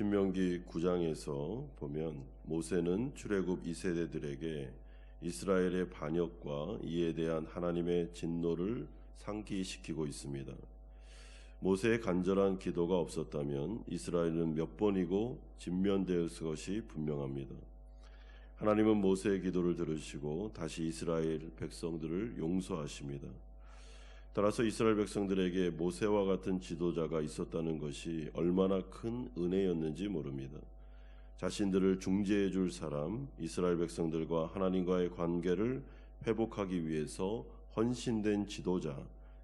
신명기 9장에서 보면 모세는 출애굽 2세대들에게 이스라엘의 반역과 이에 대한 하나님의 진노를 상기시키고 있습니다. 모세의 간절한 기도가 없었다면 이스라엘은 몇 번이고 진면되었을 것이 분명합니다. 하나님은 모세의 기도를 들으시고 다시 이스라엘 백성들을 용서하십니다. 따라서 이스라엘 백성들에게 모세와 같은 지도자가 있었다는 것이 얼마나 큰 은혜였는지 모릅니다. 자신들을 중재해 줄 사람, 이스라엘 백성들과 하나님과의 관계를 회복하기 위해서 헌신된 지도자,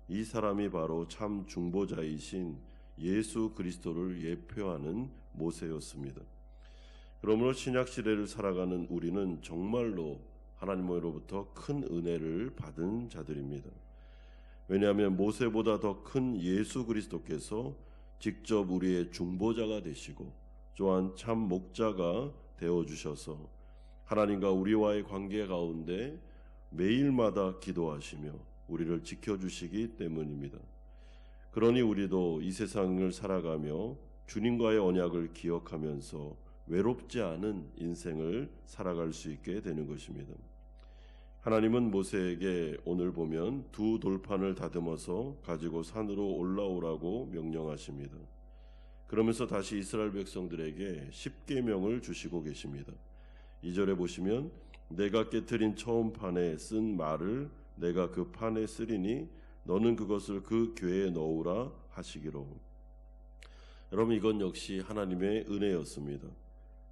이 사람이 바로 참 중보자이신 예수 그리스도를 예표하는 모세였습니다. 그러므로 신약 시대를 살아가는 우리는 정말로 하나님으로부터 큰 은혜를 받은 자들입니다. 왜냐하면 모세보다 더 큰 예수 그리스도께서 직접 우리의 중보자가 되시고 또한 참 목자가 되어주셔서 하나님과 우리와의 관계 가운데 매일마다 기도하시며 우리를 지켜주시기 때문입니다. 그러니 우리도 이 세상을 살아가며 주님과의 언약을 기억하면서 외롭지 않은 인생을 살아갈 수 있게 되는 것입니다. 하나님은 모세에게 오늘 보면 두 돌판을 다듬어서 가지고 산으로 올라오라고 명령하십니다. 그러면서 다시 이스라엘 백성들에게 십계명을 주시고 계십니다. 2절에 보시면 내가 깨트린 처음 판에 쓴 말을 내가 그 판에 쓰리니 너는 그것을 그 궤에 넣으라 하시기로. 여러분, 이건 역시 하나님의 은혜였습니다.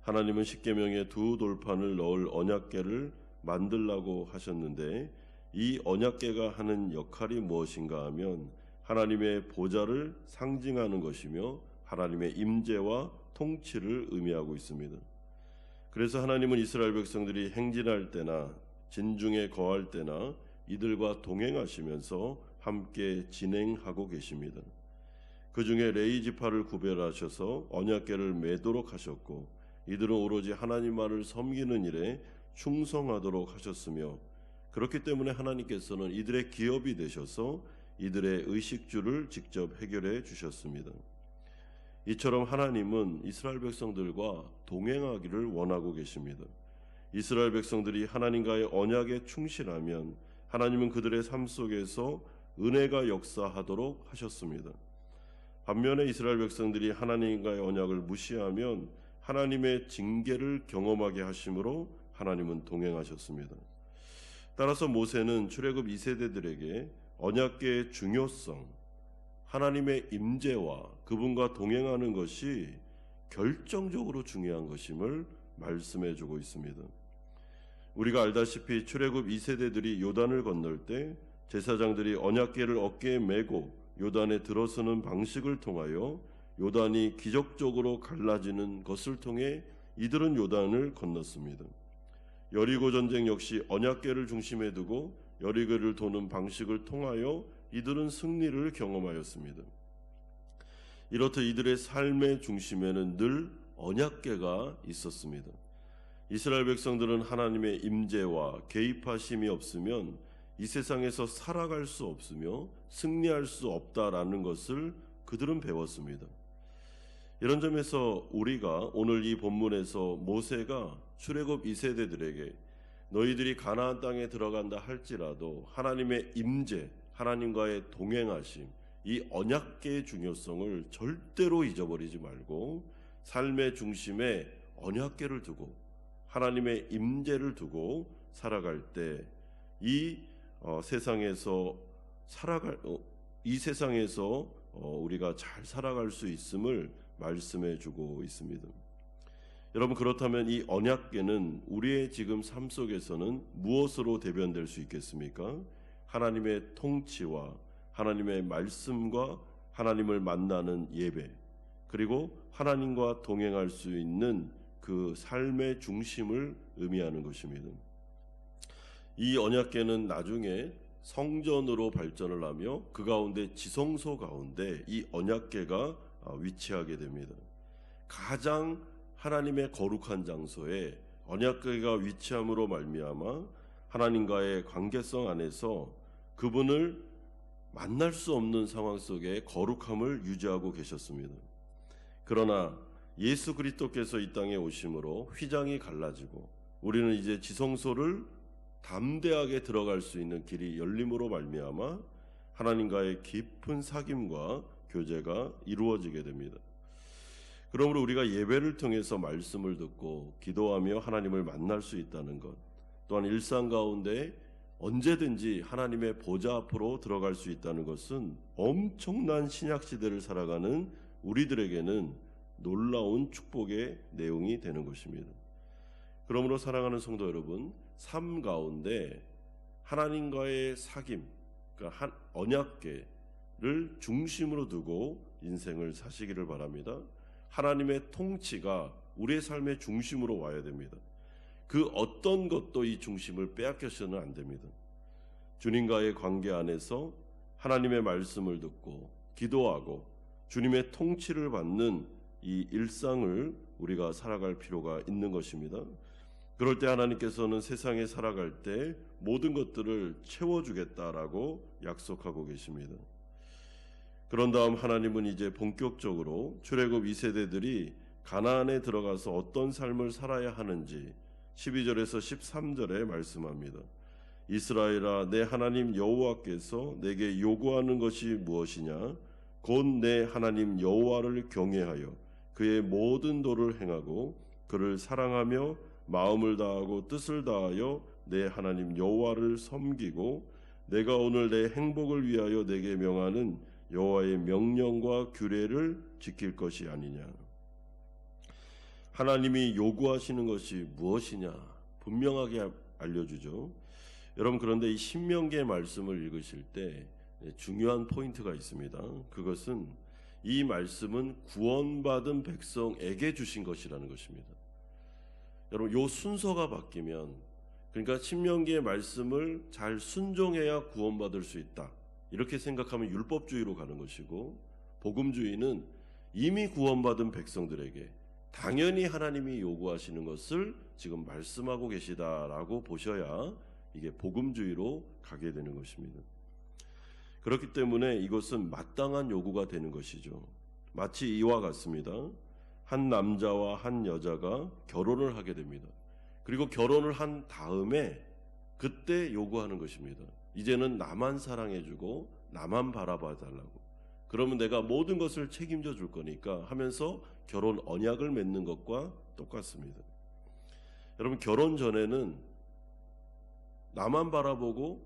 하나님은 십계명에 두 돌판을 넣을 언약궤를 만들라고 하셨는데 이 언약궤가 하는 역할이 무엇인가 하면 하나님의 보좌를 상징하는 것이며 하나님의 임재와 통치를 의미하고 있습니다. 그래서 하나님은 이스라엘 백성들이 행진할 때나 진중에 거할 때나 이들과 동행하시면서 함께 진행하고 계십니다. 그 중에 레위 지파를 구별하셔서 언약궤를 매도록 하셨고 이들은 오로지 하나님만을 섬기는 일에 충성하도록 하셨으며 그렇기 때문에 하나님께서는 이들의 기업이 되셔서 이들의 의식주를 직접 해결해 주셨습니다. 이처럼 하나님은 이스라엘 백성들과 동행하기를 원하고 계십니다. 이스라엘 백성들이 하나님과의 언약에 충실하면 하나님은 그들의 삶 속에서 은혜가 역사하도록 하셨습니다. 반면에 이스라엘 백성들이 하나님과의 언약을 무시하면 하나님의 징계를 경험하게 하심으로 하나님은 동행하셨습니다. 따라서 모세는 출애굽 2세대들에게 언약궤의 중요성, 하나님의 임재와 그분과 동행하는 것이 결정적으로 중요한 것임을 말씀해 주고 있습니다. 우리가 알다시피 출애굽 2세대들이 요단을 건널 때 제사장들이 언약궤를 어깨에 메고 요단에 들어서는 방식을 통하여 요단이 기적적으로 갈라지는 것을 통해 이들은 요단을 건넜습니다. 여리고 전쟁 역시 언약궤를 중심에 두고 여리고를 도는 방식을 통하여 이들은 승리를 경험하였습니다. 이렇듯 이들의 삶의 중심에는 늘 언약궤가 있었습니다. 이스라엘 백성들은 하나님의 임재와 개입하심이 없으면 이 세상에서 살아갈 수 없으며 승리할 수 없다라는 것을 그들은 배웠습니다. 이런 점에서 우리가 오늘 이 본문에서 모세가 출애굽 2세대들에게 너희들이 가나안 땅에 들어간다 할지라도 하나님의 임재, 하나님과의 동행하심, 이 언약궤의 중요성을 절대로 잊어버리지 말고 삶의 중심에 언약궤를 두고 하나님의 임재를 두고 살아갈 때 이 세상에서 우리가 잘 살아갈 수 있음을 말씀해 주고 있습니다. 여러분, 그렇다면 이 언약궤는 우리의 지금 삶 속에서는 무엇으로 대변될 수 있겠습니까? 하나님의 통치와 하나님의 말씀과 하나님을 만나는 예배, 그리고 하나님과 동행할 수 있는 그 삶의 중심을 의미하는 것입니다. 이 언약궤는 나중에 성전으로 발전을 하며 그 가운데 지성소 가운데 이 언약궤가 위치하게 됩니다. 가장 하나님의 거룩한 장소에 언약궤가 위치함으로 말미암아 하나님과의 관계성 안에서 그분을 만날 수 없는 상황 속에 거룩함을 유지하고 계셨습니다. 그러나 예수 그리스도께서 이 땅에 오심으로 휘장이 갈라지고 우리는 이제 지성소를 담대하게 들어갈 수 있는 길이 열림으로 말미암아 하나님과의 깊은 사귐과 교제가 이루어지게 됩니다. 그러므로 우리가 예배를 통해서 말씀을 듣고 기도하며 하나님을 만날 수 있다는 것, 또한 일상 가운데 언제든지 하나님의 보좌 앞으로 들어갈 수 있다는 것은 엄청난 신약 시대를 살아가는 우리들에게는 놀라운 축복의 내용이 되는 것입니다. 그러므로 사랑하는 성도 여러분, 삶 가운데 하나님과의 사귐, 그러니까 언약궤를 중심으로 두고 인생을 사시기를 바랍니다. 하나님의 통치가 우리의 삶의 중심으로 와야 됩니다. 그 어떤 것도 이 중심을 빼앗겨서는 안 됩니다. 주님과의 관계 안에서 하나님의 말씀을 듣고 기도하고 주님의 통치를 받는 이 일상을 우리가 살아갈 필요가 있는 것입니다. 그럴 때 하나님께서는 세상에 살아갈 때 모든 것들을 채워주겠다라고 약속하고 계십니다. 그런 다음 하나님은 이제 본격적으로 출애굽 2세대들이 가나안에 들어가서 어떤 삶을 살아야 하는지 12절에서 13절에 말씀합니다. 이스라엘아, 내 하나님 여호와께서 내게 요구하는 것이 무엇이냐? 곧 내 하나님 여호와를 경외하여 그의 모든 도를 행하고 그를 사랑하며 마음을 다하고 뜻을 다하여 내 하나님 여호와를 섬기고 내가 오늘 내 행복을 위하여 내게 명하는 여호와의 명령과 규례를 지킬 것이 아니냐. 하나님이 요구하시는 것이 무엇이냐 분명하게 알려주죠. 여러분, 그런데 이 신명기의 말씀을 읽으실 때 중요한 포인트가 있습니다. 그것은 이 말씀은 구원받은 백성에게 주신 것이라는 것입니다. 여러분, 요 순서가 바뀌면, 그러니까 신명기의 말씀을 잘 순종해야 구원받을 수 있다, 이렇게 생각하면 율법주의로 가는 것이고, 복음주의는 이미 구원받은 백성들에게 당연히 하나님이 요구하시는 것을 지금 말씀하고 계시다라고 보셔야 이게 복음주의로 가게 되는 것입니다. 그렇기 때문에 이것은 마땅한 요구가 되는 것이죠. 마치 이와 같습니다. 한 남자와 한 여자가 결혼을 하게 됩니다. 그리고 결혼을 한 다음에 그때 요구하는 것입니다. 이제는 나만 사랑해주고 나만 바라봐 달라고. 그러면 내가 모든 것을 책임져 줄 거니까 하면서 결혼 언약을 맺는 것과 똑같습니다. 여러분, 결혼 전에는 나만 바라보고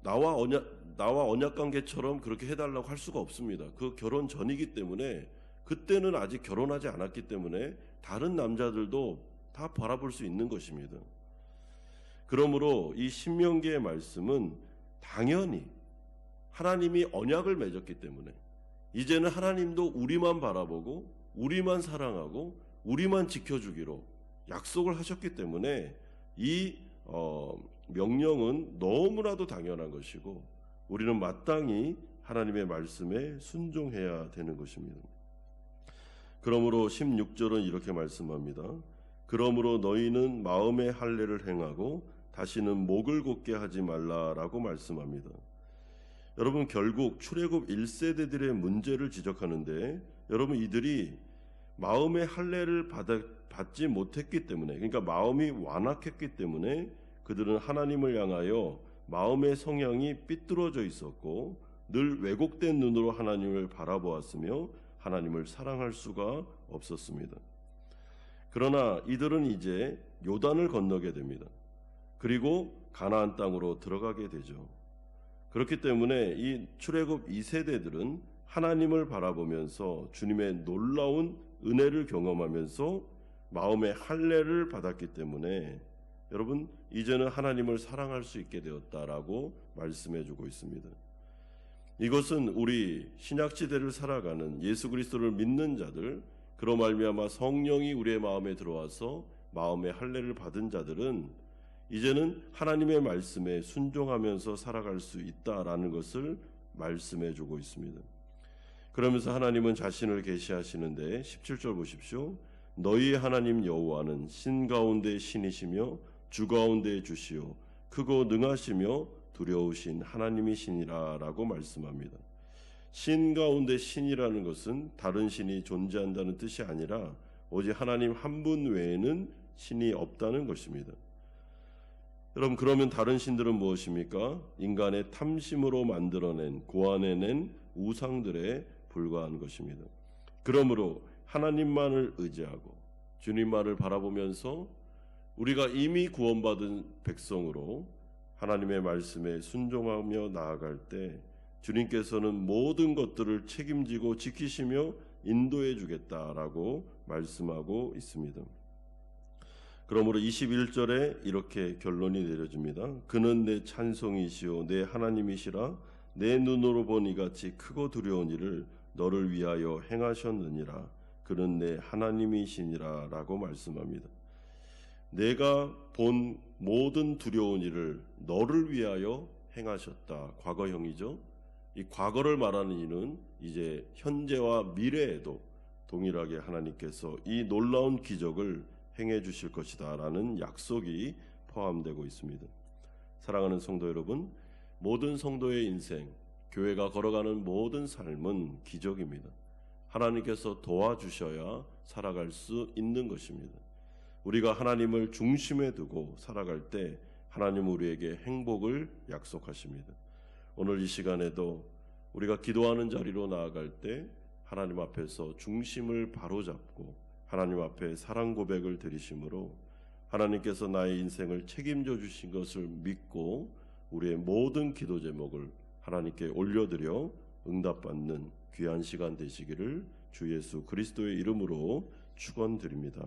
나와 언약 관계처럼 그렇게 해달라고 할 수가 없습니다. 그 결혼 전이기 때문에, 그때는 아직 결혼하지 않았기 때문에 다른 남자들도 다 바라볼 수 있는 것입니다. 그러므로 이 신명기의 말씀은 당연히 하나님이 언약을 맺었기 때문에 이제는 하나님도 우리만 바라보고 우리만 사랑하고 우리만 지켜주기로 약속을 하셨기 때문에 이 명령은 너무나도 당연한 것이고 우리는 마땅히 하나님의 말씀에 순종해야 되는 것입니다. 그러므로 16절은 이렇게 말씀합니다. 그러므로 너희는 마음의 할례를 행하고 다시는 목을 곧게 하지 말라라고 말씀합니다. 여러분, 결국 출애굽 1세대들의 문제를 지적하는데, 여러분, 이들이 마음의 할례를 받지 못했기 때문에, 그러니까 마음이 완악했기 때문에 그들은 하나님을 향하여 마음의 성향이 삐뚤어져 있었고 늘 왜곡된 눈으로 하나님을 바라보았으며 하나님을 사랑할 수가 없었습니다. 그러나 이들은 이제 요단을 건너게 됩니다. 그리고 가나안 땅으로 들어가게 되죠. 그렇기 때문에 이 출애굽 2세대들은 하나님을 바라보면서 주님의 놀라운 은혜를 경험하면서 마음의 할례를 받았기 때문에 여러분, 이제는 하나님을 사랑할 수 있게 되었다라고 말씀해주고 있습니다. 이것은 우리 신약시대를 살아가는 예수 그리스도를 믿는 자들, 그로 말미암아 성령이 우리의 마음에 들어와서 마음의 할례를 받은 자들은 이제는 하나님의 말씀에 순종하면서 살아갈 수 있다라는 것을 말씀해주고 있습니다. 그러면서 하나님은 자신을 계시하시는데 17절 보십시오. 너희 하나님 여호와는 신 가운데 신이시며 주 가운데 주시오 크고 능하시며 두려우신 하나님이시니라 라고 말씀합니다. 신 가운데 신이라는 것은 다른 신이 존재한다는 뜻이 아니라 오직 하나님 한 분 외에는 신이 없다는 것입니다. 여러분, 그러면 다른 신들은 무엇입니까? 인간의 탐심으로 만들어낸, 고안해낸 우상들에 불과한 것입니다. 그러므로 하나님만을 의지하고 주님만을 바라보면서 우리가 이미 구원받은 백성으로 하나님의 말씀에 순종하며 나아갈 때 주님께서는 모든 것들을 책임지고 지키시며 인도해 주겠다라고 말씀하고 있습니다. 그러므로 21절에 이렇게 결론이 내려집니다. 그는 내 찬송이시오 내 하나님이시라. 내 눈으로 본 이같이 크고 두려운 일을 너를 위하여 행하셨느니라. 그는 내 하나님이시니라 라고 말씀합니다. 내가 본 모든 두려운 일을 너를 위하여 행하셨다. 과거형이죠. 이 과거를 말하는 이는 이제 현재와 미래에도 동일하게 하나님께서 이 놀라운 기적을 행해 주실 것이다 라는 약속이 포함되고 있습니다. 사랑하는 성도 여러분, 모든 성도의 인생, 교회가 걸어가는 모든 삶은 기적입니다. 하나님께서 도와주셔야 살아갈 수 있는 것입니다. 우리가 하나님을 중심에 두고 살아갈 때 하나님은 우리에게 행복을 약속하십니다. 오늘 이 시간에도 우리가 기도하는 자리로 나아갈 때 하나님 앞에서 중심을 바로잡고 하나님 앞에 사랑 고백을 드리심으로 하나님께서 나의 인생을 책임져 주신 것을 믿고 우리의 모든 기도 제목을 하나님께 올려드려 응답받는 귀한 시간 되시기를 주 예수 그리스도의 이름으로 축원드립니다.